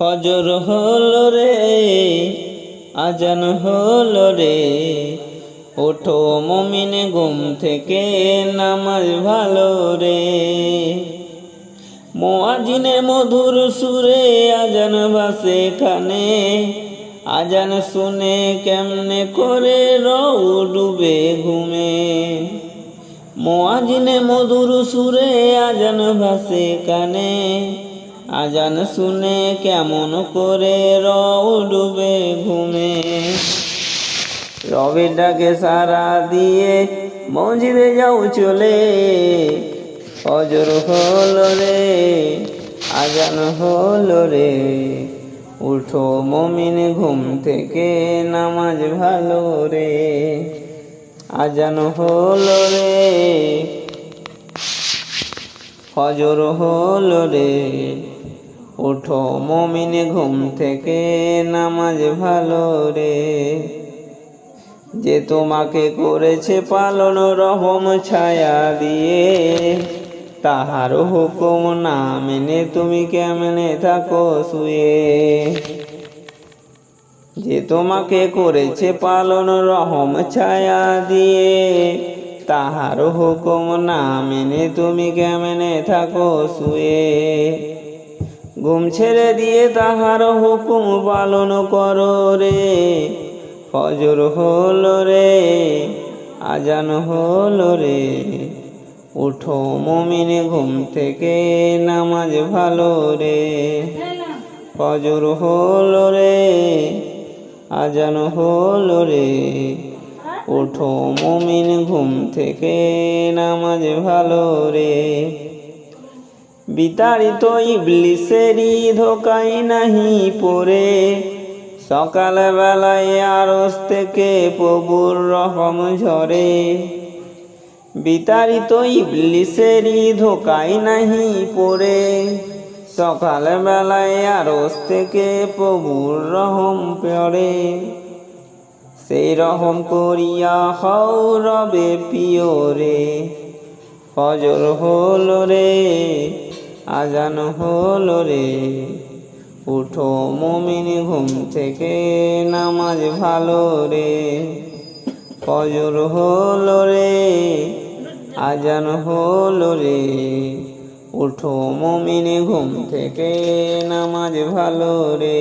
ফজর হলো রে, আজান হলো রে, ওঠো মুমিন ঘুম থেকে, নামাজ ভালো রে। মুয়াজ্জিনে মধুর সুরে আজান বাজে কানে, আজান শুনে কেমনে করে রও ডুবে ঘুমে। মুয়াজ্জিনে মধুর সুরে আজান বাজে কানে, আজান শুনে কেমন করে রও ডুবে ঘুমে। রবের ডাকে সারা দিয়ে মসজিদে যাও চলে, ফজর হলো রে, আজান হলো রে, উঠো মুমিন ঘুম থেকে, নামাজ ভালো রে। আজান হলো রে, ফজর হলো রে, উঠো মুমিন ঘুম থেকে, নামাজ ভালো রে। যে তোমাকে করেছে পালন রহম ছায়া দিয়ে, তাহার হুকুম না মেনে তুমি কেমনে থাকো শুয়ে। যে তোমাকে করেছে পালন রহম ছায়া দিয়ে, তাহার হুকুম না মেনে তুমি কেমনে থাকো শুয়ে। ঘুম ছেড়ে দিয়ে তাহার হুকুম পালন করো রে, ফজর হলো রে, আজান হলো রে, উঠো মুমিন ঘুম থেকে, নামাজ ভালো রে। ফজর হলো রে, আজান হলো রে, উঠো মুমিন ঘুম থেকে, নামাজ ভালো রে। বিতাড়িত ইবলিসেরই ধোকায় নাহি পড়ে, সকাল বেলায় আরশ থেকে প্রভুর রহম ঝরে। বিতাড়িত ইবলিসেরই ধোকায় নাহি পড়ে, সকাল বেলায় আরশ থেকে প্রভুর রহম পড়ে। সেই রহম করিয়া হও রবে প্রিয় রে, ফজর হলো রে, আজান হলো রে, উঠো মুমিন ঘুম থেকে, নামাজ ভালো রে। ফজর হলো রে, আজান হলো রে, উঠো মুমিন ঘুম থেকে, নামাজ ভালো রে।